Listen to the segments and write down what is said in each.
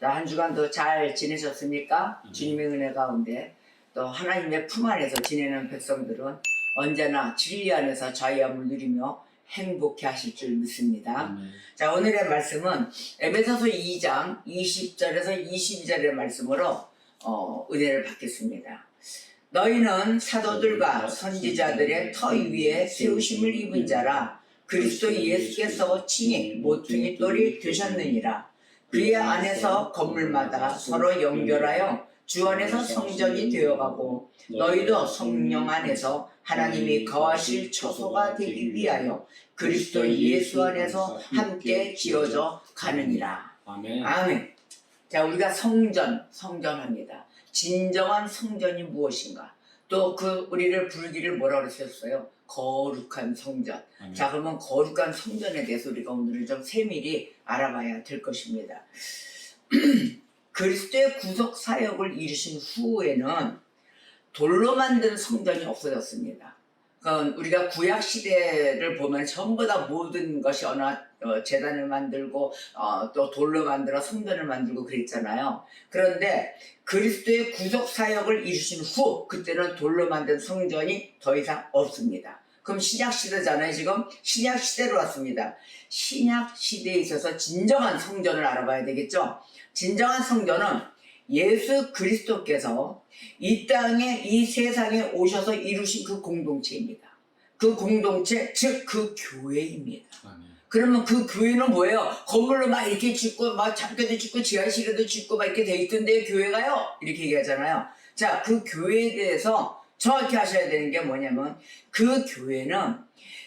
한 주간도 잘 지내셨습니까? 주님의 은혜 가운데 또 하나님의 품 안에서 지내는 백성들은 언제나 진리 안에서 자유함을 누리며 행복해 하실 줄 믿습니다. 자, 오늘의 말씀은 에베소서 2장 20절에서 22절의 말씀으로 은혜를 받겠습니다. 너희는 사도들과 선지자들의 터 위에 세우심을 입은 자라. 그리스도 예수께서 친히 모퉁이 돌이 되셨느니라. 그의 안에서 건물마다 서로 연결하여 주 안에서 성전이 되어가고 너희도 성령 안에서 하나님이 거하실 처소가 되기 위하여 그리스도 예수 안에서 함께 지어져 가느니라. 아멘. 아멘. 자, 우리가 성전합니다. 진정한 성전이 무엇인가? 또 우리를 부르기를 뭐라고 그러셨어요? 거룩한 성전. 아멘. 자, 그러면 거룩한 성전에 대해서 우리가 오늘은 좀 세밀히 알아봐야 될 것입니다. 그리스도의 구속 사역을 이루신 후에는 돌로 만든 성전이 없어졌습니다. 그러니까 우리가 구약 시대를 보면 전부 다 모든 것이 어느 제단을 만들고 또 돌로 만들어 성전을 만들고 그랬잖아요. 그런데 그리스도의 구속 사역을 이루신 후 그때는 돌로 만든 성전이 더 이상 없습니다. 그럼 신약 시대잖아요. 지금 신약 시대로 왔습니다. 신약 시대에 있어서 진정한 성전을 알아봐야 되겠죠. 진정한 성전은 예수 그리스도께서 이 땅에 이 세상에 오셔서 이루신 그 공동체입니다. 그 공동체 즉 그 교회입니다. 아멘. 그러면 그 교회는 뭐예요? 건물로 막 이렇게 짓고 막 창고도 짓고 지하실에도 짓고 막 이렇게 돼 있던데 교회가요? 이렇게 얘기하잖아요. 자, 그 교회에 대해서 정확히 하셔야 되는 게 뭐냐면 그 교회는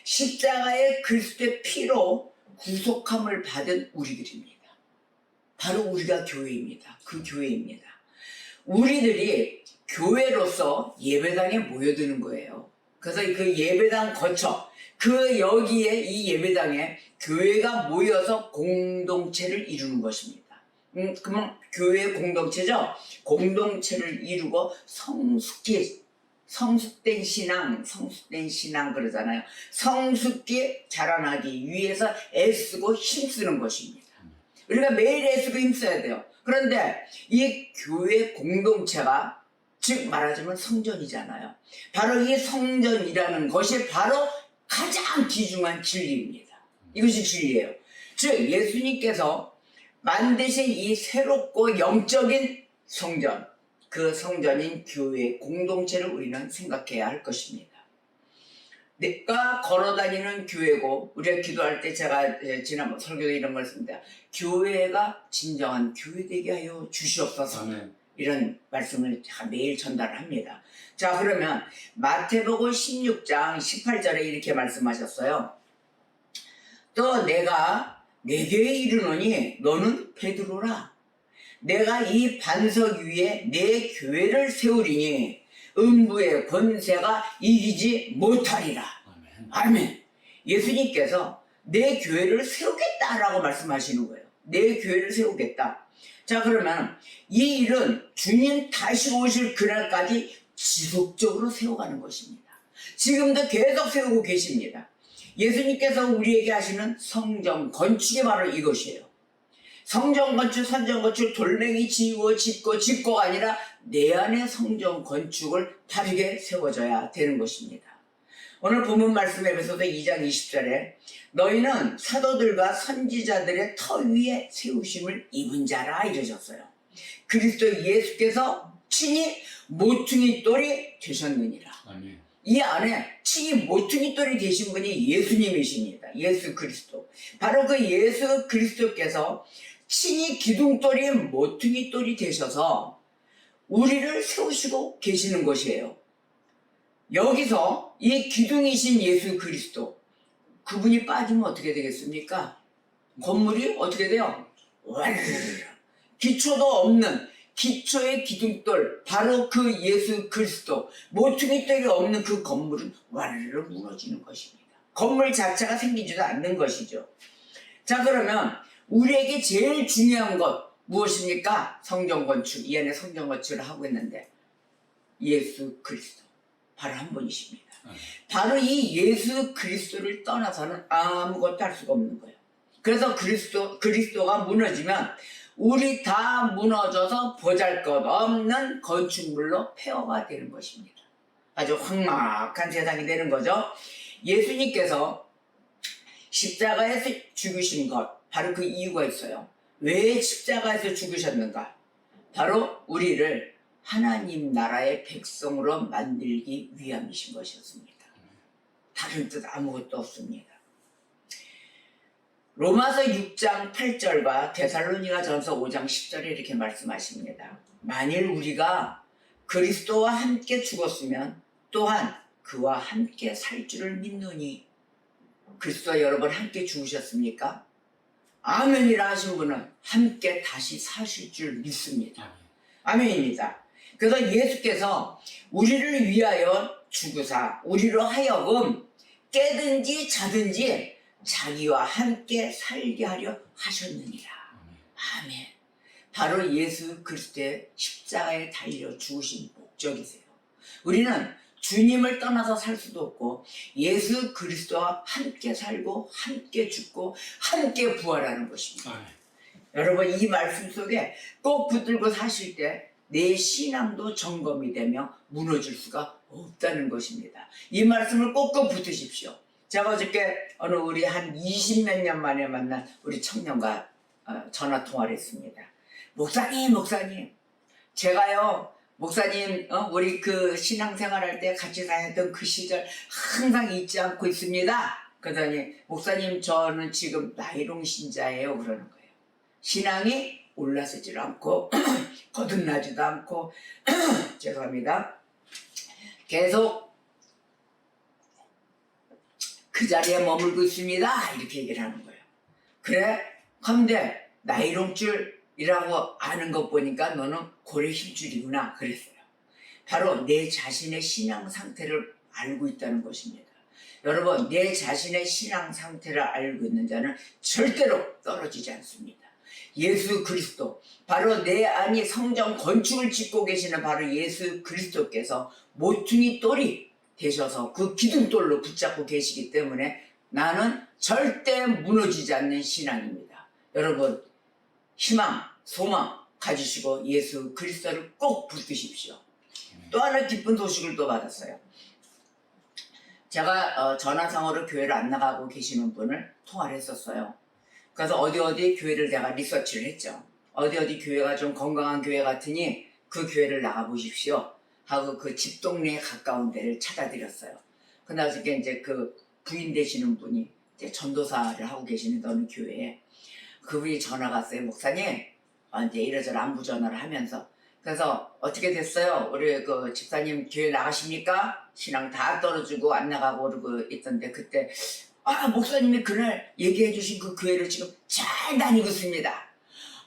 십자가의 그리스도의 피로 구속함을 받은 우리들입니다. 바로 우리가 교회입니다. 그 교회입니다. 우리들이 교회로서 예배당에 모여드는 거예요. 그래서 그 예배당 거쳐 여기에 이 예배당에 교회가 모여서 공동체를 이루는 것입니다. 그러면 교회 공동체죠. 공동체를 이루고 성숙된 신앙 그러잖아요. 성숙히 자라나기 위해서 애쓰고 힘쓰는 것입니다. 우리가 매일 애쓰고 힘써야 돼요. 그런데 이 교회 공동체가 즉 말하자면 성전이잖아요. 바로 이 성전이라는 것이 바로 가장 귀중한 진리입니다. 이것이 진리예요. 즉 예수님께서 만드신 이 새롭고 영적인 성전, 그 성전인 교회 공동체를 우리는 생각해야 할 것입니다. 내가 걸어다니는 교회고 우리가 기도할 때 제가 지난번 설교에 이런 걸 했습니다. 교회가 진정한 교회 되게 하여 주시옵소서. 아멘. 이런 말씀을 매일 전달합니다. 자, 그러면 마태복음 16장 18절에 이렇게 말씀하셨어요. 또 내가 내게 이르노니 너는 베드로라. 내가 이 반석 위에 내 교회를 세우리니 음부의 권세가 이기지 못하리라. 아멘. 아멘. 예수님께서 내 교회를 세우겠다라고 말씀하시는 거예요. 내 교회를 세우겠다. 자, 그러면 이 일은 주님 다시 오실 그날까지 지속적으로 세워가는 것입니다. 지금도 계속 세우고 계십니다. 예수님께서 우리에게 하시는 성전 건축이 바로 이것이에요. 성전 건축, 선전 건축, 돌멩이 짓고가 아니라 내 안에 성전 건축을 바르게 세워져야 되는 것입니다. 오늘 본문 말씀 에베소서 2장 20절에 너희는 사도들과 선지자들의 터 위에 세우심을 입은 자라 이러셨어요. 그리스도 예수께서 친히 모퉁이 돌이 되셨느니라. 아멘. 이 안에 친히 모퉁이 돌이 되신 분이 예수님이십니다. 예수 그리스도. 바로 그 예수 그리스도께서 친히 기둥돌이 모퉁이 돌이 되셔서 우리를 세우시고 계시는 것이에요. 여기서 이 기둥이신 예수 그리스도, 그분이 빠지면 어떻게 되겠습니까? 건물이 어떻게 돼요? 와르르. 기초도 없는 기초의 기둥돌, 바로 그 예수 그리스도, 모퉁이돌이 없는 그 건물은 와르르 무너지는 것입니다. 건물 자체가 생기지도 않는 것이죠. 자, 그러면 우리에게 제일 중요한 것 무엇입니까? 성전 건축. 이 안에 성전 건축을 하고 있는데 예수 그리스도 바로 한 분이십니다. 바로 이 예수 그리스도를 떠나서는 아무것도 할 수가 없는 거예요. 그래서 그리스도가 무너지면 우리 다 무너져서 보잘것없는 건축물로 폐허가 되는 것입니다. 아주 황막한 세상이 되는 거죠. 예수님께서 십자가에서 죽으신 것, 바로 그 이유가 있어요. 왜 십자가에서 죽으셨는가? 바로 우리를 하나님 나라의 백성으로 만들기 위함이신 것이었습니다. 다른 뜻 아무것도 없습니다. 로마서 6장 8절과 데살로니가 전서 5장 10절에 이렇게 말씀하십니다. 만일 우리가 그리스도와 함께 죽었으면 또한 그와 함께 살 줄을 믿노니. 그리스도와 여러분 함께 죽으셨습니까? 아멘이라 하신 분은 함께 다시 사실 줄 믿습니다. 아멘입니다. 그래서 예수께서 우리를 위하여 죽으사 우리로 하여금 깨든지 자든지 자기와 함께 살게 하려 하셨느니라. 아멘. 바로 예수 그리스도의 십자가에 달려 죽으신 목적이세요. 우리는 주님을 떠나서 살 수도 없고 예수 그리스도와 함께 살고 함께 죽고 함께 부활하는 것입니다. 여러분, 이 말씀 속에 꼭 붙들고 사실 때 내 신앙도 점검이 되며 무너질 수가 없다는 것입니다. 이 말씀을 꼭꼭 붙으십시오. 제가 어저께 어느 우리 한 20몇 년 만에 만난 우리 청년과 전화 통화를 했습니다. 목사님 제가요 목사님 우리 그 신앙생활할 때 같이 다녔던 그 시절 항상 잊지 않고 있습니다. 그러더니 목사님 저는 지금 나이롱 신자예요 그러는 거예요. 신앙이 올라서질 않고 거듭나지도 않고 죄송합니다. 계속 그 자리에 머물고 있습니다. 이렇게 얘기를 하는 거예요. 그래? 근데 나이롱줄이라고 아는 것 보니까 너는 고래 힘줄이구나 그랬어요. 바로 내 자신의 신앙 상태를 알고 있다는 것입니다. 여러분, 내 자신의 신앙 상태를 알고 있는 자는 절대로 떨어지지 않습니다. 예수 그리스도, 바로 내 안이 성전 건축을 짓고 계시는 바로 예수 그리스도께서 모퉁이 돌이 되셔서 그 기둥돌로 붙잡고 계시기 때문에 나는 절대 무너지지 않는 신앙입니다. 여러분, 희망, 소망 가지시고 예수 그리스도를 꼭 붙드십시오. 또 하나 기쁜 소식을 또 받았어요. 제가 전화상으로 교회를 안 나가고 계시는 분을 통화를 했었어요. 그래서 어디 교회를 내가 리서치를 했죠. 어디 교회가 좀 건강한 교회 같으니 그 교회를 나가보십시오 하고 그 집 동네에 가까운 데를 찾아드렸어요. 그나서 이제 그 부인 되시는 분이 이제 전도사를 하고 계시는 어느 교회에 그분이 전화가 왔어요. 목사님, 이제 이래저래 안부 전화를 하면서. 그래서 어떻게 됐어요? 우리 그 집사님 교회 나가십니까? 신앙 다 떨어지고 안 나가고 그러고 있던데 그때 목사님이 그날 얘기해 주신 그 교회를 지금 잘 다니고 있습니다.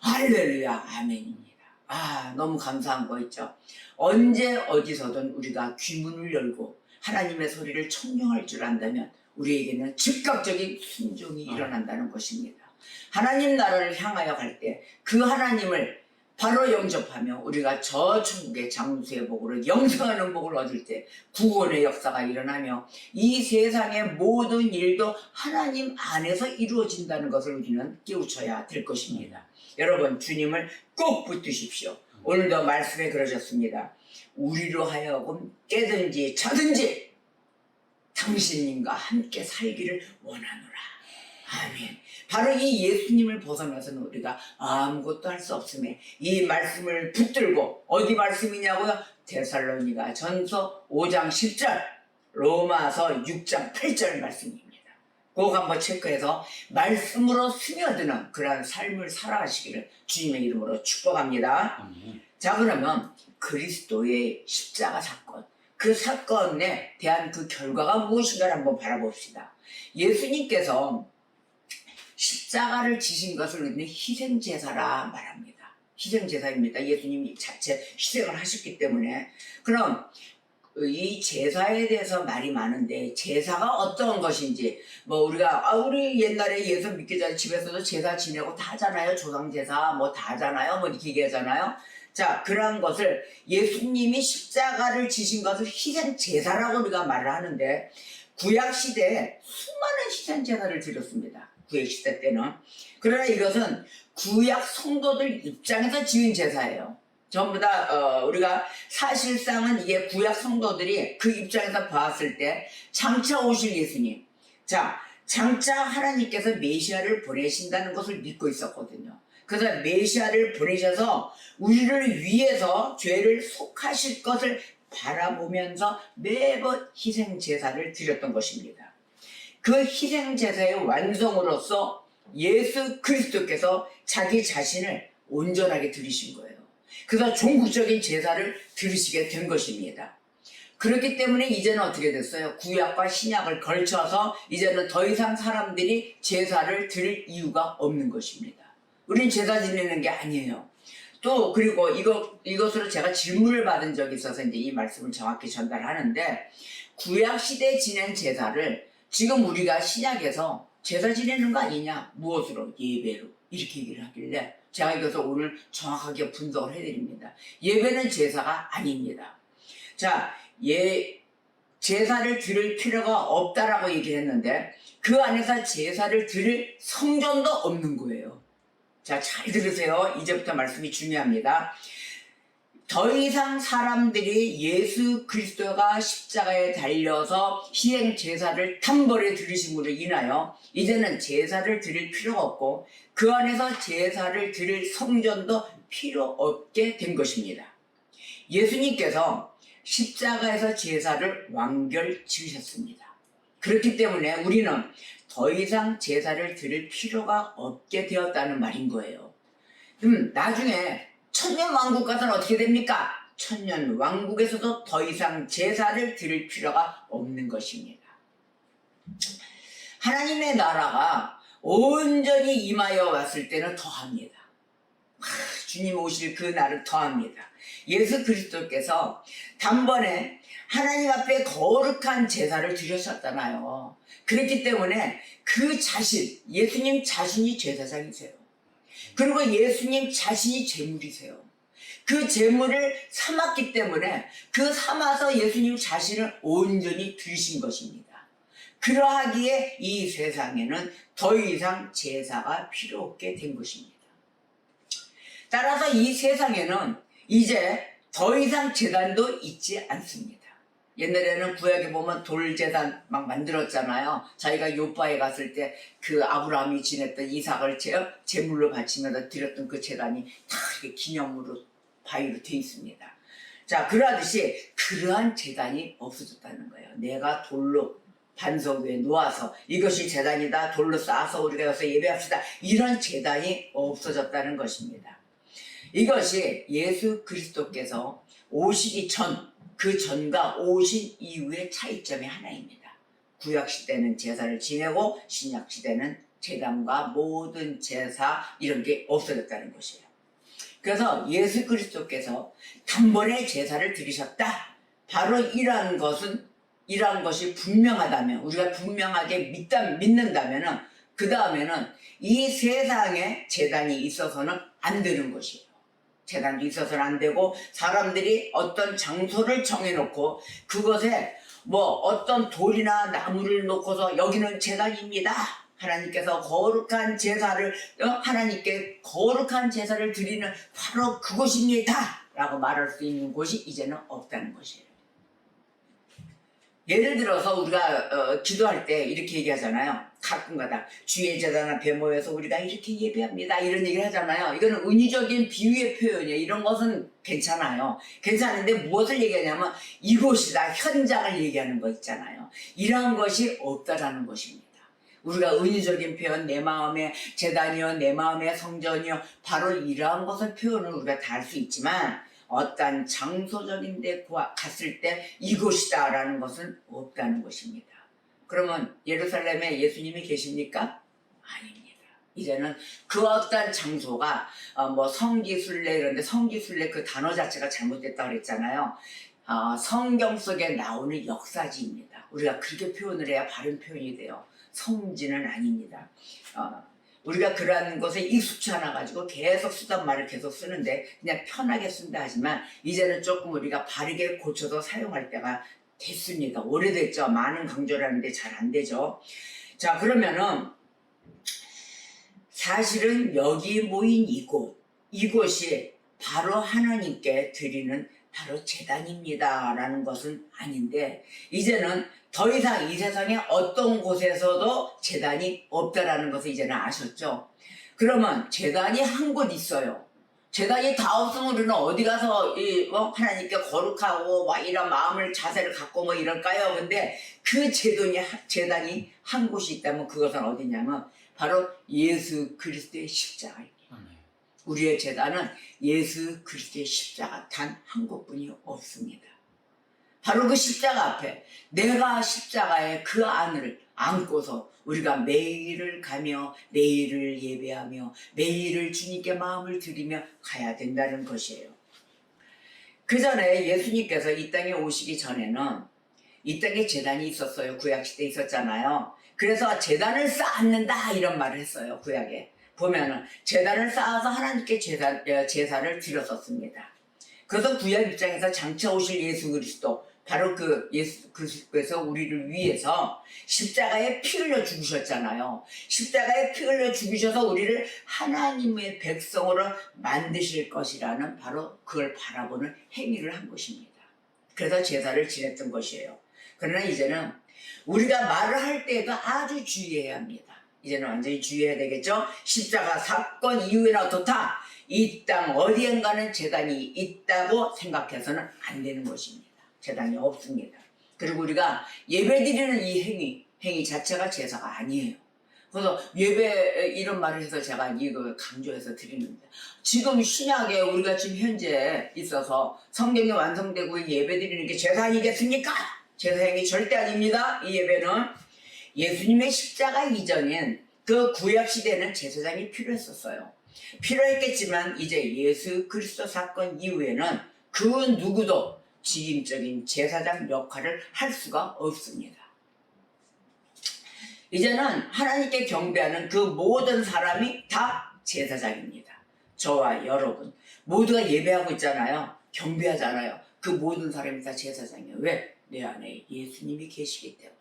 할렐루야, 아멘입니다. 너무 감사한 거 있죠. 언제 어디서든 우리가 귀문을 열고 하나님의 소리를 청명할 줄 안다면 우리에게는 즉각적인 순종이 일어난다는 것입니다. 하나님 나라를 향하여 갈 때 그 하나님을 바로 영접하며 우리가 저 천국의 장수의 복으로 영생하는 복을 얻을 때 구원의 역사가 일어나며 이 세상의 모든 일도 하나님 안에서 이루어진다는 것을 우리는 깨우쳐야 될 것입니다. 여러분, 주님을 꼭 붙드십시오. 오늘도 말씀에 그러셨습니다. 우리로 하여금 깨든지 자든지 당신님과 함께 살기를 원하노라. 아멘. 바로 이 예수님을 벗어나서는 우리가 아무것도 할 수 없음에 이 말씀을 붙들고, 어디 말씀이냐고요? 데살로니가 전서 5장 10절, 로마서 6장 8절 말씀입니다. 꼭 한번 체크해서 말씀으로 스며드는 그러한 삶을 살아가시기를 주님의 이름으로 축복합니다. 자, 그러면 그리스도의 십자가 사건, 그 사건에 대한 그 결과가 무엇인가를 한번 바라봅시다. 예수님께서 십자가를 지신 것을 우리는 희생제사라 말합니다. 희생제사입니다. 예수님이 자체 희생을 하셨기 때문에. 그럼 이 제사에 대해서 말이 많은데 제사가 어떤 것인지, 우리가 우리 옛날에 예수 믿기 전에 집에서도 제사 지내고 다 하잖아요. 조상제사 다 하잖아요. 이렇게 얘기하잖아요. 자, 그러한 것을 예수님이 십자가를 지신 것을 희생제사라고 우리가 말을 하는데 구약시대에 수많은 희생제사를 드렸습니다. 구약시대 때는. 그러나 이것은 구약 성도들 입장에서 지은 제사예요. 전부 다 우리가 사실상은 이게 구약 성도들이 그 입장에서 봤을 때 장차 오실 예수님, 자 장차 하나님께서 메시아를 보내신다는 것을 믿고 있었거든요. 그래서 메시아를 보내셔서 우리를 위해서 죄를 속하실 것을 바라보면서 매번 희생 제사를 드렸던 것입니다. 그 희생 제사의 완성으로서 예수 그리스도께서 자기 자신을 온전하게 드리신 거예요. 그래서 종국적인 제사를 드리시게 된 것입니다. 그렇기 때문에 이제는 어떻게 됐어요? 구약과 신약을 걸쳐서 이제는 더 이상 사람들이 제사를 드릴 이유가 없는 것입니다. 우린 제사 지내는 게 아니에요. 또 그리고 이것으로 제가 질문을 받은 적이 있어서 이제 이 말씀을 정확히 전달하는데, 구약 시대 지낸 제사를 지금 우리가 신약에서 제사 지내는 거 아니냐? 무엇으로? 예배로. 이렇게 얘기를 하길래 제가 이것을 오늘 정확하게 분석을 해드립니다. 예배는 제사가 아닙니다. 자, 제사를 드릴 필요가 없다라고 얘기를 했는데 그 안에서 제사를 드릴 성전도 없는 거예요. 자, 잘 들으세요. 이제부터 말씀이 중요합니다. 더 이상 사람들이 예수 그리스도가 십자가에 달려서 희생 제사를 단번에 드리심으로 인하여 이제는 제사를 드릴 필요가 없고 그 안에서 제사를 드릴 성전도 필요 없게 된 것입니다. 예수님께서 십자가에서 제사를 완결 지으셨습니다. 그렇기 때문에 우리는 더 이상 제사를 드릴 필요가 없게 되었다는 말인 거예요. 그럼 나중에 천년왕국 가서는 어떻게 됩니까? 천년왕국에서도 더 이상 제사를 드릴 필요가 없는 것입니다. 하나님의 나라가 온전히 임하여 왔을 때는 더합니다. 주님 오실 그 날은 더합니다. 예수 그리스도께서 단번에 하나님 앞에 거룩한 제사를 드리셨잖아요. 그렇기 때문에 그 자신, 예수님 자신이 제사장이세요. 그리고 예수님 자신이 제물이세요. 그 제물을 삼았기 때문에 그 삼아서 예수님 자신을 온전히 드리신 것입니다. 그러하기에 이 세상에는 더 이상 제사가 필요 없게 된 것입니다. 따라서 이 세상에는 이제 더 이상 제단도 있지 않습니다. 옛날에는 구약에 보면 돌제단 막 만들었잖아요. 자기가 요바에 갔을 때 그 아브라함이 지냈던 이삭을 제물로 바치면서 드렸던 그 제단이 다 이렇게 기념으로 바위로 돼 있습니다. 자, 그러듯이 그러한 제단이 없어졌다는 거예요. 내가 돌로 반석 위에 놓아서 이것이 제단이다, 돌로 쌓아서 우리가 여기서 예배합시다, 이런 제단이 없어졌다는 것입니다. 이것이 예수 그리스도께서 오시기 전, 그 전과 오신 이후의 차이점의 하나입니다. 구약시대는 제사를 지내고 신약시대는 제단과 모든 제사 이런 게 없어졌다는 것이에요. 그래서 예수 그리스도께서 단번에 제사를 드리셨다. 바로 이러한 것이 분명하다면, 우리가 분명하게 믿는다면 그 다음에는 이 세상에 제단이 있어서는 안 되는 것이에요. 제단도 있어서는 안 되고, 사람들이 어떤 장소를 정해놓고 그것에 뭐 어떤 돌이나 나무를 놓고서 여기는 제단입니다, 하나님께서 거룩한 제사를 하나님께 거룩한 제사를 드리는 바로 그곳입니다 라고 말할 수 있는 곳이 이제는 없다는 것이에요. 예를 들어서 우리가 기도할 때 이렇게 얘기하잖아요. 가끔가다 주의 제단 앞에 모여서 우리가 이렇게 예배합니다, 이런 얘기를 하잖아요. 이거는 은유적인 비유의 표현이에요. 이런 것은 괜찮아요. 괜찮은데 무엇을 얘기하냐면 이곳이다, 현장을 얘기하는 거 있잖아요. 이러한 것이 없다라는 것입니다. 우리가 은유적인 표현, 내 마음의 제단이요, 내 마음의 성전이요, 바로 이러한 것을 표현을 우리가 다 할 수 있지만 어떤 장소적인 데 갔을 때 이곳이다 라는 것은 없다는 것입니다. 그러면 예루살렘에 예수님이 계십니까? 아닙니다. 이제는 그 어떤 장소가 뭐 성기순례 이런데, 성기순례 그 단어 자체가 잘못됐다고 그랬잖아요. 성경 속에 나오는 역사지입니다. 우리가 그렇게 표현을 해야 바른 표현이 돼요. 성지는 아닙니다. 우리가 그러한 것에 익숙치 않아 가지고 계속 쓰던 말을 계속 쓰는데 그냥 편하게 쓴다 하지만 이제는 조금 우리가 바르게 고쳐서 사용할 때가 됐습니다. 오래됐죠. 많은 강조를 하는데 잘 안 되죠. 자, 그러면은 사실은 여기 모인 이곳이 바로 하나님께 드리는 바로 제단입니다 라는 것은 아닌데, 이제는 더 이상 이 세상에 어떤 곳에서도 제단이 없다라는 것을 이제는 아셨죠. 그러면 제단이 한 곳 있어요. 제단이 다 없으면 우리는 어디 가서 하나님께 거룩하고 막 이런 마음을 자세를 갖고 뭐 이럴까요? 근데 그 제단이 한 곳이 있다면 그것은 어디냐면 바로 예수 그리스도의 십자가입니다. 우리의 제단은 예수 그리스도의 십자가 단 한 곳뿐이 없습니다. 바로 그 십자가 앞에 내가 십자가의 그 안을 안고서 우리가 매일을 가며 매일을 예배하며 매일을 주님께 마음을 드리며 가야 된다는 것이에요. 그 전에 예수님께서 이 땅에 오시기 전에는 이 땅에 제단이 있었어요. 구약시대에 있었잖아요. 그래서 제단을 쌓는다 이런 말을 했어요. 구약에 보면은 제단을 쌓아서 하나님께 제사를 드렸었습니다. 그래서 구약 입장에서 장차 오실 예수 그리스도, 바로 그 예수 그리스도께서 우리를 위해서 십자가에 피 흘려 죽으셨잖아요. 십자가에 피 흘려 죽으셔서 우리를 하나님의 백성으로 만드실 것이라는 바로 그걸 바라보는 행위를 한 것입니다. 그래서 제사를 지냈던 것이에요. 그러나 이제는 우리가 말을 할 때도 아주 주의해야 합니다. 이제는 완전히 주의해야 되겠죠. 십자가 사건 이후에는 어떻다? 이 땅 어디엔가는 제단이 있다고 생각해서는 안 되는 것입니다. 제단이 없습니다. 그리고 우리가 예배드리는 이 행위 자체가 제사가 아니에요. 그래서 예배 이런 말을 해서 제가 이걸 강조해서 드리는데, 지금 신약에 우리가 지금 현재 있어서 성경이 완성되고 예배드리는 게 제사 아니겠습니까? 제사 행위 절대 아닙니다. 이 예배는 예수님의 십자가 이전인 그 구약 시대는 제사장이 필요했었어요. 필요했겠지만 이제 예수 그리스도 사건 이후에는 그 누구도 직임적인 제사장 역할을 할 수가 없습니다. 이제는 하나님께 경배하는 그 모든 사람이 다 제사장입니다. 저와 여러분 모두가 예배하고 있잖아요. 경배하잖아요. 그 모든 사람이 다 제사장이에요. 왜? 내 안에 예수님이 계시기 때문에.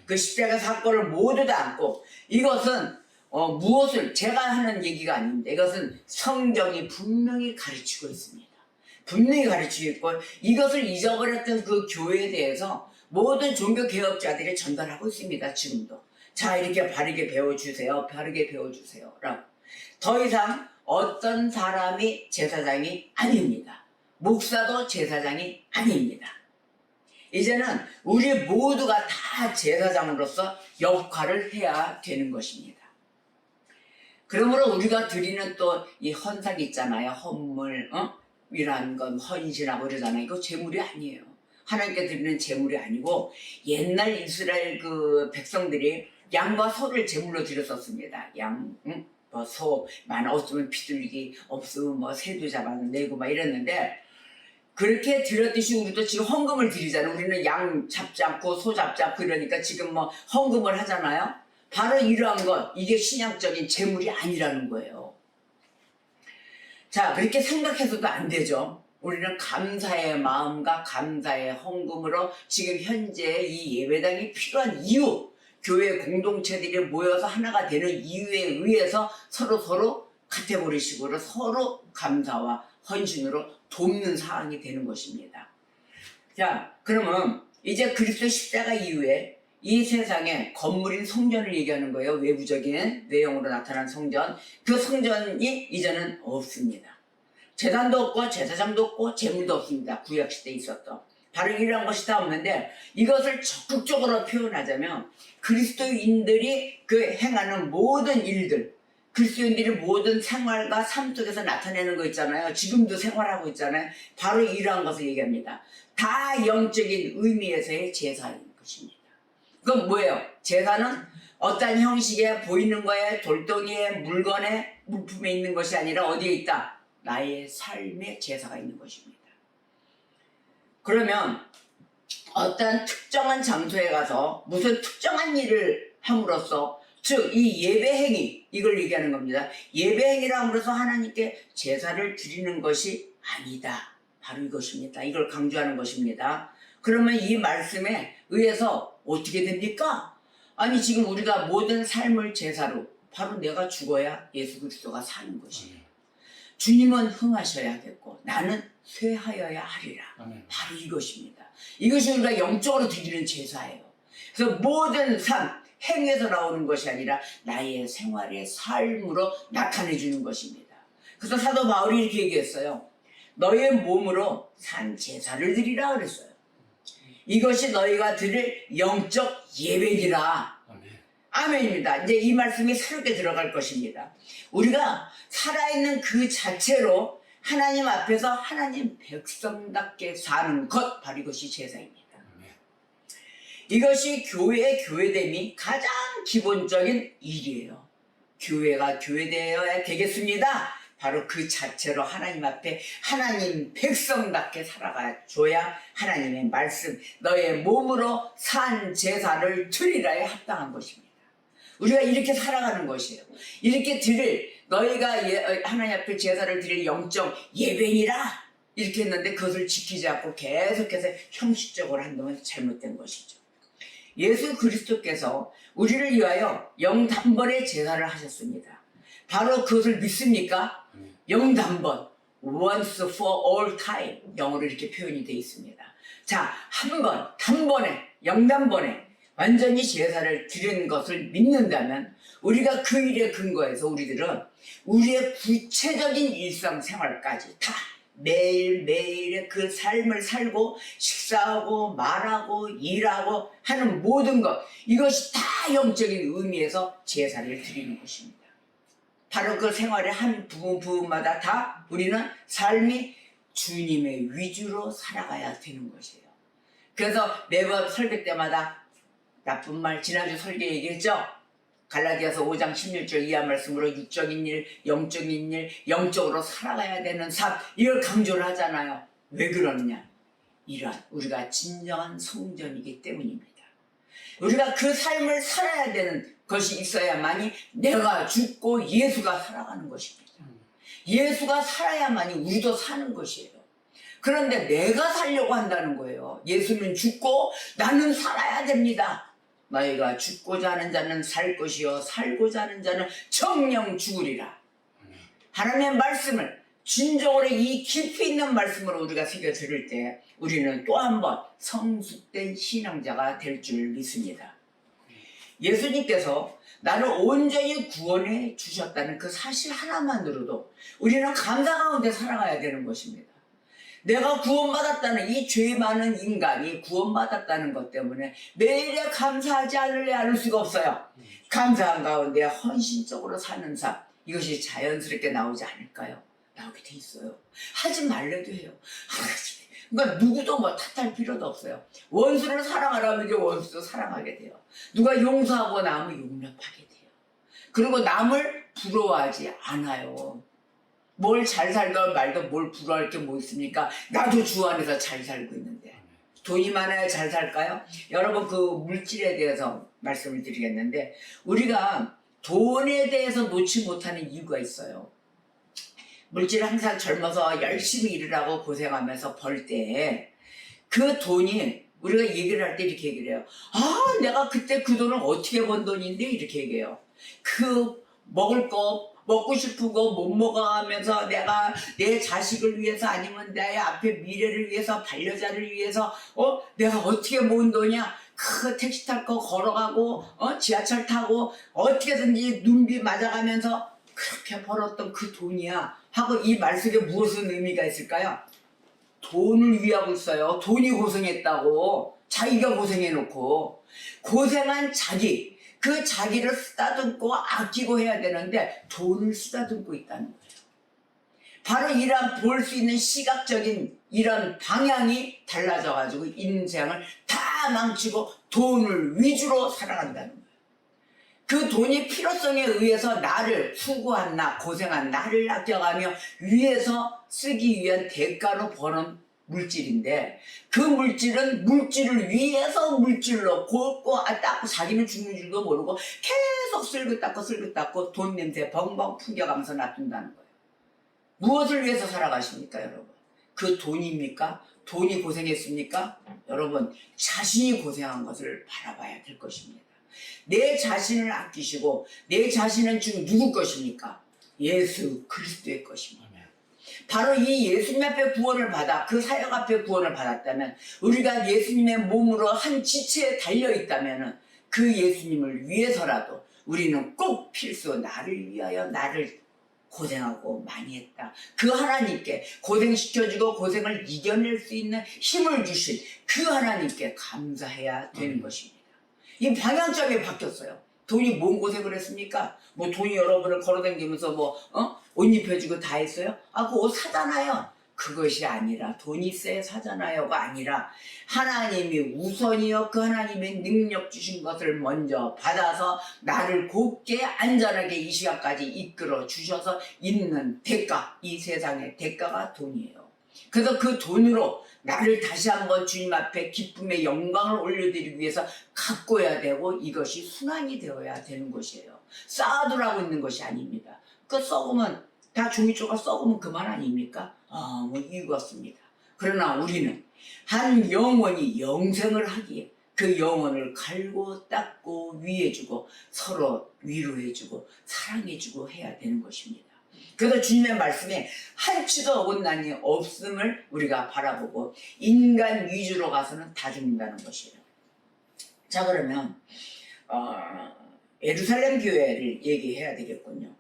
그 십자가 사건을 모두 다 안고, 이것은 무엇을 제가 하는 얘기가 아닌데 이것은 성경이 분명히 가르치고 있습니다. 분명히 가르치고 있고, 이것을 잊어버렸던 그 교회에 대해서 모든 종교개혁자들이 전달하고 있습니다. 지금도. 자, 이렇게 바르게 배워주세요. 바르게 배워주세요. 라고. 더 이상 어떤 사람이 제사장이 아닙니다. 목사도 제사장이 아닙니다. 이제는 우리 모두가 다 제사장으로서 역할을 해야 되는 것입니다. 그러므로 우리가 드리는 또 이 헌삭 있잖아요. 헌물, 이란 건 헌신하고 그러잖아요. 이거 제물이 아니에요. 하나님께 드리는 제물이 아니고, 옛날 이스라엘 그 백성들이 양과 소를 제물로 드렸었습니다. 양, 소, 어쩌면 비둘기, 없으면 새도 잡아내고 막 이랬는데, 그렇게 드렸듯이 우리도 지금 헌금을 드리잖아요. 우리는 양 잡지 않고 소 잡지 않고 이러니까 지금 헌금을 하잖아요. 바로 이러한 것, 이게 신약적인 제물이 아니라는 거예요. 자, 그렇게 생각해서도 안 되죠. 우리는 감사의 마음과 감사의 헌금으로 지금 현재 이 예배당이 필요한 이유, 교회 공동체들이 모여서 하나가 되는 이유에 의해서 서로 카테고리식으로 서로 감사와 헌신으로 돕는 사항이 되는 것입니다. 자, 그러면 이제 그리스도 십자가 이후에 이 세상에 건물인 성전을 얘기하는 거예요. 외부적인 내용으로 나타난 성전. 그 성전이 이제는 없습니다. 제단도 없고 제사장도 없고 제물도 없습니다. 구약시대에 있었던. 바로 이러한 것이 다 없는데, 이것을 적극적으로 표현하자면 그리스도인들이 그 행하는 모든 일들, 그리스도인들이 모든 생활과 삶 속에서 나타내는 거 있잖아요. 지금도 생활하고 있잖아요. 바로 이러한 것을 얘기합니다. 다 영적인 의미에서의 제사인 것입니다. 그건 뭐예요? 제사는 어떤 형식에 보이는 거에, 돌덩이에, 물건에, 물품에 있는 것이 아니라 어디에 있다? 나의 삶의 제사가 있는 것입니다. 그러면 어떤 특정한 장소에 가서 무슨 특정한 일을 함으로써, 즉 이 예배행위, 이걸 얘기하는 겁니다. 예배행위를 함으로써 하나님께 제사를 드리는 것이 아니다. 바로 이것입니다. 이걸 강조하는 것입니다. 그러면 이 말씀에 의해서 어떻게 됩니까? 아니, 지금 우리가 모든 삶을 제사로, 바로 내가 죽어야 예수 그리스도가 사는 것이에요. 주님은 흥하셔야겠고 나는 쇠하여야 하리라. 바로 이것입니다. 이것이 우리가 영적으로 드리는 제사예요. 그래서 모든 삶, 행에서 나오는 것이 아니라 나의 생활의 삶으로 나타내 주는 것입니다. 그래서 사도 바울이 이렇게 얘기했어요. 너의 몸으로 산 제사를 드리라 그랬어요. 이것이 너희가 드릴 영적 예배니라. 아멘입니다. 이제 이 말씀이 새롭게 들어갈 것입니다. 우리가 살아있는 그 자체로 하나님 앞에서 하나님 백성답게 사는 것, 바로 이것이 제사입니다. 이것이 교회의 교회됨이 가장 기본적인 일이에요. 교회가 교회되어야 되겠습니다. 바로 그 자체로 하나님 앞에 하나님 백성답게 살아가줘야 하나님의 말씀, 너의 몸으로 산 제사를 드리라에 합당한 것입니다. 우리가 이렇게 살아가는 것이에요. 이렇게 드릴, 너희가 하나님 앞에 제사를 드릴 영적 예배니라 이렇게 했는데 그것을 지키지 않고 계속해서 형식적으로 한다면 잘못된 것이죠. 예수 그리스도께서 우리를 위하여 영단번의 제사를 하셨습니다. 바로 그것을 믿습니까? 영단번, once for all time, 영어로 이렇게 표현이 되어 있습니다. 자, 한 번, 단번에, 영단번에 완전히 제사를 드리는 것을 믿는다면 우리가 그 일에 근거해서 우리들은 우리의 구체적인 일상생활까지 다 매일매일의 그 삶을 살고 식사하고 말하고 일하고 하는 모든 것, 이것이 다 영적인 의미에서 제사를 드리는 것입니다. 바로 그 생활의 한 부분마다 다 우리는 삶이 주님의 위주로 살아가야 되는 것이에요. 그래서 매번 설교 때마다 나쁜 말, 지난주 설교 얘기했죠? 갈라디아서 5장 16절 이하 말씀으로 육적인 일, 영적인 일, 영적으로 살아가야 되는 삶, 이걸 강조를 하잖아요. 왜 그러느냐? 이러한 우리가 진정한 성전이기 때문입니다. 우리가 그 삶을 살아야 되는 것이 있어야만이 내가 죽고 예수가 살아가는 것입니다. 예수가 살아야만이 우리도 사는 것이에요. 그런데 내가 살려고 한다는 거예요. 예수는 죽고 나는 살아야 됩니다. 너희가 죽고자 하는 자는 살 것이요 살고자 하는 자는 정령 죽으리라. 하나님의 말씀을 진정으로 이 깊이 있는 말씀으로 우리가 새겨 들을 때 우리는 또 한 번 성숙된 신앙자가 될 줄 믿습니다. 예수님께서 나를 온전히 구원해 주셨다는 그 사실 하나만으로도 우리는 감사 가운데 살아가야 되는 것입니다. 내가 구원받았다는 이 죄 많은 인간이 구원받았다는 것 때문에 매일에 감사하지 않을 수가 없어요. 감사한 가운데 헌신적으로 사는 삶, 이것이 자연스럽게 나오지 않을까요? 나오게 돼 있어요. 하지 말래도 해요. 그러니까 누구도 뭐 탓할 필요도 없어요. 원수를 사랑하라면 이제 원수도 사랑하게 돼요. 누가 용서하고 남을 용납하게 돼요. 그리고 남을 부러워하지 않아요. 뭘 잘 살건 말도 뭘 부러워할 게 뭐 있습니까? 나도 주 안에서 잘 살고 있는데. 돈이 많아야 잘 살까요? 여러분, 그 물질에 대해서 말씀을 드리겠는데 우리가 돈에 대해서 놓지 못하는 이유가 있어요. 물질을 항상 젊어서 열심히 일을 하고 고생하면서 벌 때 그 돈이 우리가 얘기를 할 때 이렇게 얘기를 해요. 아, 내가 그때 그 돈을 어떻게 번 돈인데 이렇게 얘기해요. 그 먹을 거 먹고 싶은 거 못 먹어가면서 내가 내 자식을 위해서 아니면 내 앞에 미래를 위해서 반려자를 위해서 내가 어떻게 모은 돈이야. 그 택시 탈 거 걸어가고 지하철 타고 어떻게든지 눈비 맞아가면서 그렇게 벌었던 그 돈이야 하고 이 말 속에 무엇은 의미가 있을까요? 돈을 위하고 있어요. 돈이 고생했다고. 자기가 고생해놓고 고생한 자기, 그 자기를 쓰다듬고 아끼고 해야 되는데 돈을 쓰다듬고 있다는 거예요. 바로 이런 볼 수 있는 시각적인 이런 방향이 달라져가지고 인생을 다 망치고 돈을 위주로 살아간다는 거예요. 그 돈이 필요성에 의해서 나를 수고한 나, 고생한 나를 아껴가며 위해서 쓰기 위한 대가로 버는 물질인데 그 물질은 물질을 위해서 물질로 곱고 닦고 자기는 죽는 줄도 모르고 계속 쓸고 닦고 돈 냄새 벙벙 풍겨가면서 놔둔다는 거예요. 무엇을 위해서 살아가십니까 여러분? 그 돈입니까? 돈이 고생했습니까? 여러분 자신이 고생한 것을 바라봐야 될 것입니다. 내 자신을 아끼시고 내 자신은 지금 누구 것입니까? 예수 그리스도의 것입니다. 바로 이 예수님 앞에 구원을 받아 그 사역 앞에 구원을 받았다면, 우리가 예수님의 몸으로 한 지체에 달려있다면 그 예수님을 위해서라도 우리는 꼭 필수 나를 위하여 나를 고생하고 많이 했다, 그 하나님께 고생시켜주고 고생을 이겨낼 수 있는 힘을 주신 그 하나님께 감사해야 되는 것입니다. 이 방향점이 바뀌었어요. 돈이 뭔 고생을 했습니까? 뭐 돈이 여러분을 걸어다니면서 옷 입혀주고 다 했어요? 그 옷 사잖아요. 그것이 아니라, 돈이 있어야 사잖아요가 아니라, 하나님이 우선이요 그 하나님의 능력 주신 것을 먼저 받아서 나를 곱게 안전하게 이 시간까지 이끌어 주셔서 있는 대가, 이 세상의 대가가 돈이에요. 그래서 그 돈으로 나를 다시 한번 주님 앞에 기쁨의 영광을 올려드리기 위해서 가꿔야 되고, 이것이 순환이 되어야 되는 것이에요. 쌓아두라고 있는 것이 아닙니다. 그 썩으면 다 종이조각 썩으면 그만 아닙니까? 이유가 없습니다. 그러나 우리는 한 영혼이 영생을 하기에 그 영혼을 갈고 닦고 위해주고 서로 위로해주고 사랑해주고 해야 되는 것입니다. 그래서 주님의 말씀에 한치도 어긋남이 없음을 우리가 바라보고 인간 위주로 가서는 다 죽는다는 것이에요. 자, 그러면 예루살렘 교회를 얘기해야 되겠군요.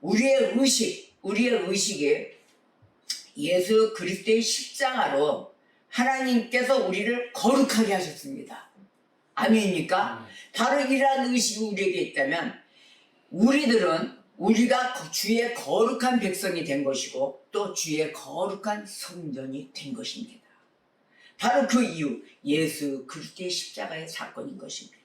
우리의 의식에 예수 그리스도의 십자가로 하나님께서 우리를 거룩하게 하셨습니다. 아멘입니까? 바로 이러한 의식이 우리에게 있다면 우리가 주의 거룩한 백성이 된 것이고 또 주의 거룩한 성전이 된 것입니다. 바로 그 이유, 예수 그리스도의 십자가의 사건인 것입니다.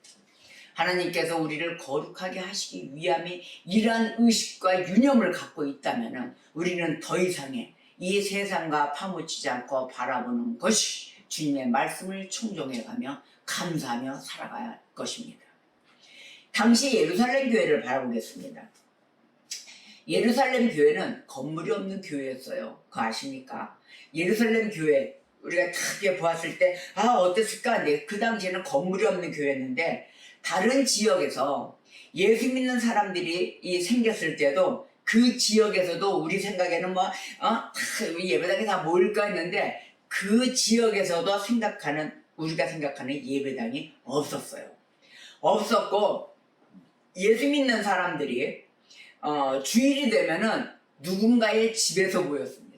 하나님께서 우리를 거룩하게 하시기 위함에 이러한 의식과 유념을 갖고 있다면 우리는 더 이상의 이 세상과 파묻히지 않고 바라보는 것이 주님의 말씀을 청종해가며 감사하며 살아가야 할 것입니다. 당시 예루살렘 교회를 바라보겠습니다. 예루살렘 교회는 건물이 없는 교회였어요. 그거 아십니까? 예루살렘 교회 우리가 크게 보았을 때 어땠을까? 그 당시에는 건물이 없는 교회였는데, 다른 지역에서 예수 믿는 사람들이 생겼을 때도 그 지역에서도 우리 생각에는 예배당에 다 모일까 했는데, 그 지역에서도 우리가 생각하는 예배당이 없었어요. 없었고, 예수 믿는 사람들이 주일이 되면은 누군가의 집에서 모였습니다.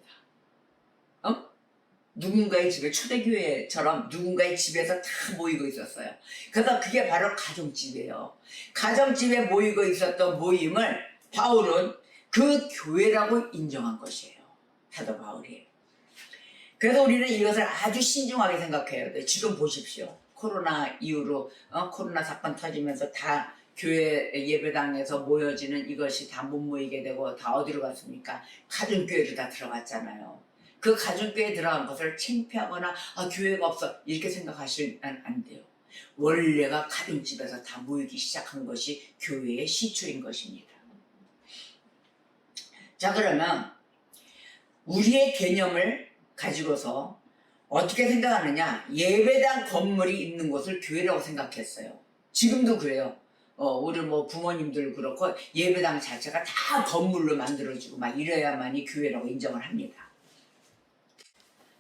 누군가의 집에, 초대교회처럼 누군가의 집에서 다 모이고 있었어요. 그래서 그게 바로 가정집이에요. 가정집에 모이고 있었던 모임을 바울은 그 교회라고 인정한 것이에요. 사도 바울이. 그래서 우리는 이것을 아주 신중하게 생각해야 돼요. 지금 보십시오. 코로나 이후로 코로나 사건 터지면서 다 교회 예배당에서 모여지는 이것이 다 못 모이게 되고 다 어디로 갔습니까? 가정교회로 다 들어갔잖아요. 그 가정교회에 들어간 것을 창피하거나 교회가 없어 이렇게 생각하시면 안 돼요. 원래가 가정집에서 다 모이기 시작한 것이 교회의 시초인 것입니다. 자, 그러면 우리의 개념을 가지고서 어떻게 생각하느냐? 예배당 건물이 있는 곳을 교회라고 생각했어요. 지금도 그래요. 우리 부모님들 그렇고 예배당 자체가 다 건물로 만들어지고 막 이래야만이 교회라고 인정을 합니다.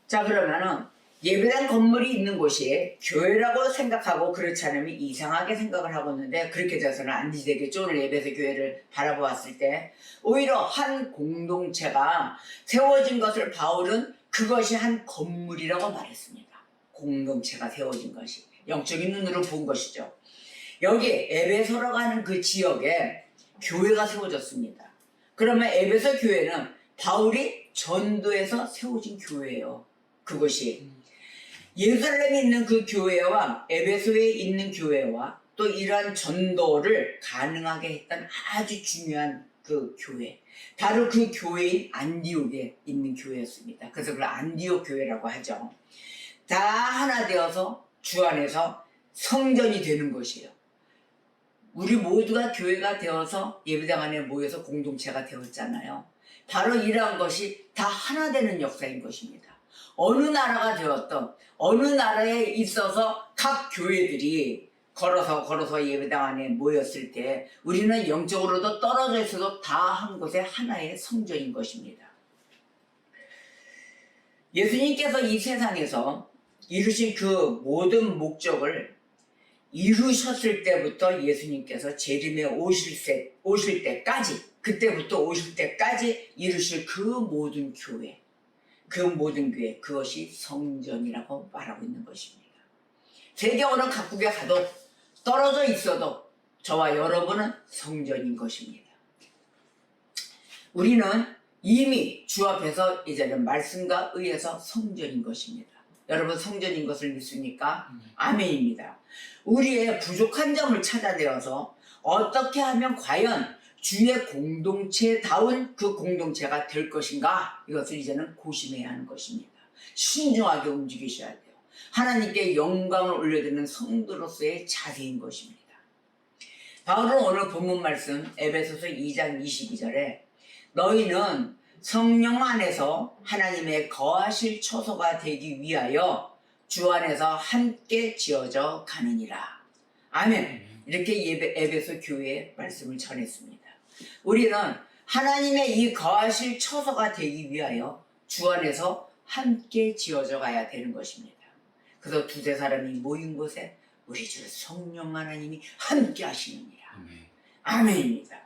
자, 그러면은 예배당 건물이 있는 곳이 교회라고 생각하고 그렇지 않으면 이상하게 생각을 하고 있는데, 그렇게 돼서는 안 되겠죠. 오늘 예배에서 교회를 바라보았을 때 오히려 한 공동체가 세워진 것을 바울은 그것이 한 건물이라고 말했습니다. 공동체가 세워진 것이 영적인 눈으로 본 것이죠. 여기 에베소라고 하는 그 지역에 교회가 세워졌습니다. 그러면 에베소 교회는 바울이 전도해서 세워진 교회예요. 그것이 예루살렘에 있는 그 교회와 에베소에 있는 교회와 또 이러한 전도를 가능하게 했던 아주 중요한 그 교회, 바로 그 교회인 안디옥에 있는 교회였습니다. 그래서 그걸 안디옥 교회라고 하죠. 다 하나 되어서 주 안에서 성전이 되는 것이에요. 우리 모두가 교회가 되어서 예배당 안에 모여서 공동체가 되었잖아요. 바로 이러한 것이 다 하나 되는 역사인 것입니다. 어느 나라가 되었던, 어느 나라에 있어서 각 교회들이 걸어서 예배당 안에 모였을 때 우리는 영적으로도 떨어져 있어도 다 한 곳에 하나의 성전인 것입니다. 예수님께서 이 세상에서 이루신 그 모든 목적을 이루셨을 때부터 예수님께서 재림에 오실 때까지, 그때부터 오실 때까지 이루실 그 모든 교회, 그것이 성전이라고 말하고 있는 것입니다. 세계 어느 각국에 가도 떨어져 있어도 저와 여러분은 성전인 것입니다. 우리는 이미 주 앞에서 이제는 말씀과 의해서 성전인 것입니다. 여러분 성전인 것을 믿습니까? 아멘입니다. 우리의 부족한 점을 찾아내어서 어떻게 하면 과연 주의 공동체다운 그 공동체가 될 것인가, 이것을 이제는 고심해야 하는 것입니다. 신중하게 움직이셔야 돼요. 하나님께 영광을 올려드리는 성도로서의 자세인 것입니다. 바울은 오늘 본문 말씀 에베소서 2장 22절에 너희는 성령 안에서 하나님의 거하실 처소가 되기 위하여 주 안에서 함께 지어져 가느니라. 아멘. 이렇게 에베소 교회의 말씀을 전했습니다. 우리는 하나님의 이 거하실 처소가 되기 위하여 주 안에서 함께 지어져 가야 되는 것입니다. 그래서 두세 사람이 모인 곳에 우리 주 성령 하나님이 함께 하시느니라. 아멘입니다.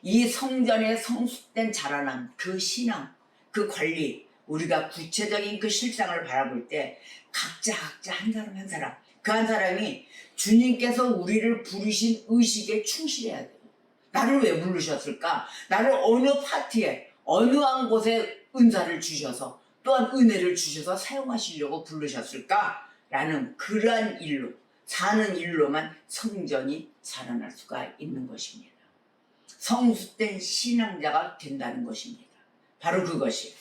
이 성전의 성숙된 자라남, 그 신앙, 그 관리, 우리가 구체적인 그 실상을 바라볼 때 각자 한 사람 한 사람, 그 한 사람이 주님께서 우리를 부르신 의식에 충실해야 돼요. 나를 왜 부르셨을까? 나를 어느 파티에, 어느 한 곳에 은사를 주셔서 또한 은혜를 주셔서 사용하시려고 부르셨을까? 라는 그러한 일로, 사는 일로만 성전이 자라날 수가 있는 것입니다. 성숙된 신앙자가 된다는 것입니다. 바로 그것이.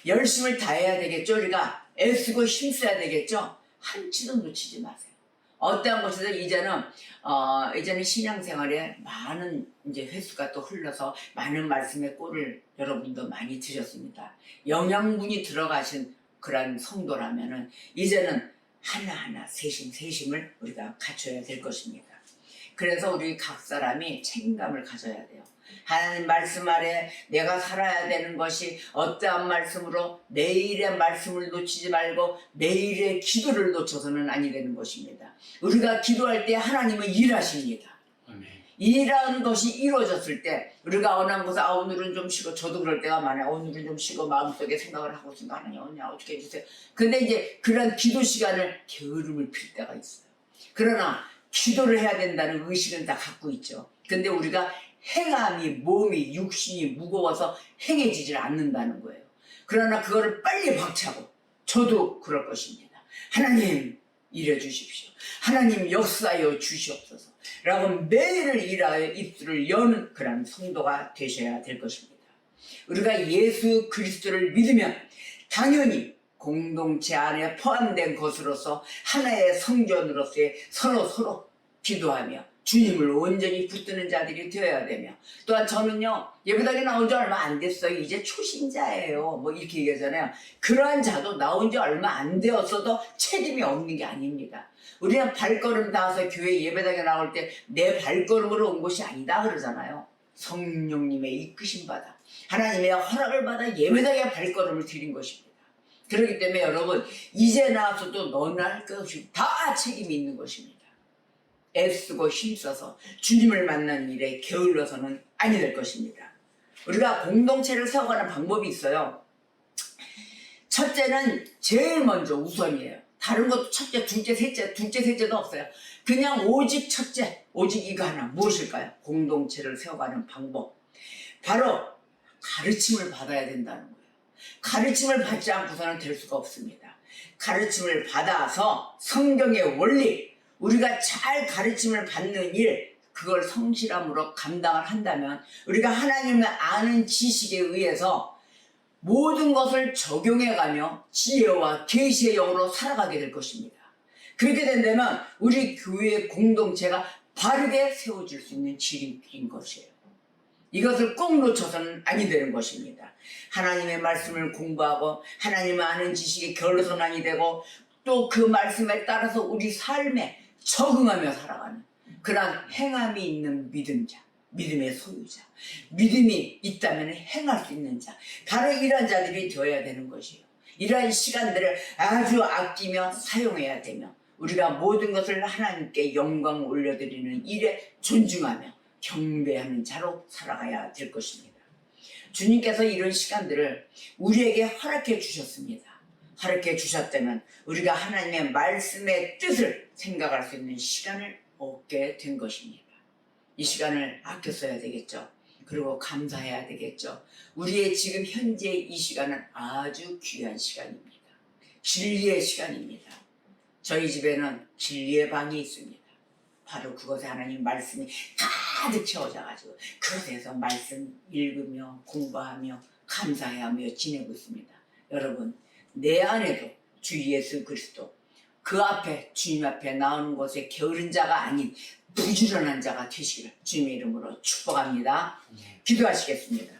열심을 다해야 되겠죠. 우리가 애쓰고 힘써야 되겠죠. 한치도 놓치지 마세요. 어떠한 곳에서 이제는 신앙생활에 많은 이제 횟수가 또 흘러서 많은 말씀의 꼴을 여러분도 많이 들으셨습니다. 영양분이 들어가신 그런 성도라면은 이제는 하나하나 세심을 우리가 갖춰야 될 것입니다. 그래서 우리 각 사람이 책임감을 가져야 돼요. 하나님 말씀 아래 내가 살아야 되는 것이 어떠한 말씀으로 내일의 말씀을 놓치지 말고 내일의 기도를 놓쳐서는 아니 되는 것입니다. 우리가 기도할 때 하나님은 일하십니다. 일하는 것이 이루어졌을 때 우리가 어느 한 곳에 오늘은 좀 쉬고, 저도 그럴 때가 많아요. 오늘은 좀 쉬고 마음속에 생각을 하고 있으니까 하나님 오늘 어떻게 해주세요. 근데 이제 그런 기도 시간을 게으름을 필 때가 있어요. 그러나 기도를 해야 된다는 의식은 다 갖고 있죠. 근데 우리가 행함이, 몸이, 육신이 무거워서 행해지질 않는다는 거예요. 그러나 그거를 빨리 박차고, 저도 그럴 것입니다. 하나님 일해 주십시오. 하나님 역사하여 주시옵소서. 라고 매일을 일하여 입술을 여는 그런 성도가 되셔야 될 것입니다. 우리가 예수 그리스도를 믿으면 당연히 공동체 안에 포함된 것으로서 하나의 성전으로서의 서로 기도하며 주님을 온전히 붙드는 자들이 되어야 되며, 또한 저는요 예배당에 나온 지 얼마 안 됐어요. 이제 초신자예요. 뭐 이렇게 얘기하잖아요. 그러한 자도 나온 지 얼마 안 되었어도 책임이 없는 게 아닙니다. 우리는 발걸음 닿아서 교회 예배당에 나올 때 내 발걸음으로 온 것이 아니다 그러잖아요. 성령님의 이끄심 받아 하나님의 허락을 받아 예배당에 발걸음을 드린 것입니다. 그렇기 때문에 여러분 이제 나와서도 너나 할 것 없이 다 책임이 있는 것입니다. 애쓰고 힘써서 주님을 만나는 일에 게을러서는 아니 될 것입니다. 우리가 공동체를 세워가는 방법이 있어요. 첫째는 제일 먼저 우선이에요. 다른 것도 첫째, 둘째, 셋째도 없어요. 그냥 오직 첫째, 오직 이거 하나. 무엇일까요? 공동체를 세워가는 방법. 바로 가르침을 받아야 된다는 거예요. 가르침을 받지 않고서는 될 수가 없습니다. 가르침을 받아서 성경의 원리, 우리가 잘 가르침을 받는 일, 그걸 성실함으로 감당을 한다면 우리가 하나님을 아는 지식에 의해서 모든 것을 적용해가며 지혜와 계시의 영으로 살아가게 될 것입니다. 그렇게 된다면 우리 교회의 공동체가 바르게 세워질 수 있는 지름길인 것이에요. 이것을 꼭 놓쳐서는 아니 되는 것입니다. 하나님의 말씀을 공부하고 하나님을 아는 지식에 게을러서는 아니 되고, 또 그 말씀에 따라서 우리 삶에 적응하며 살아가는 그러한 행함이 있는 믿음자, 믿음의 소유자, 믿음이 있다면 행할 수 있는 자, 바로 이런 자들이 되어야 되는 것이에요. 이러한 시간들을 아주 아끼며 사용해야 되며 우리가 모든 것을 하나님께 영광 올려드리는 일에 존중하며 경배하는 자로 살아가야 될 것입니다. 주님께서 이런 시간들을 우리에게 허락해 주셨습니다. 허락해 주셨다면 우리가 하나님의 말씀의 뜻을 생각할 수 있는 시간을 얻게 된 것입니다. 이 시간을 아껴 써야 되겠죠. 그리고 감사해야 되겠죠. 우리의 지금 현재 이 시간은 아주 귀한 시간입니다. 진리의 시간입니다. 저희 집에는 진리의 방이 있습니다. 바로 그것에 하나님 말씀이 가득 채워져가지고 그것에서 말씀 읽으며 공부하며 감사하며 지내고 있습니다. 여러분, 내 안에도 주 예수 그리스도 그 앞에 주님 앞에 나오는 곳에 게으른 자가 아닌 부지런한 자가 되시기를 주님의 이름으로 축복합니다. 기도하시겠습니다.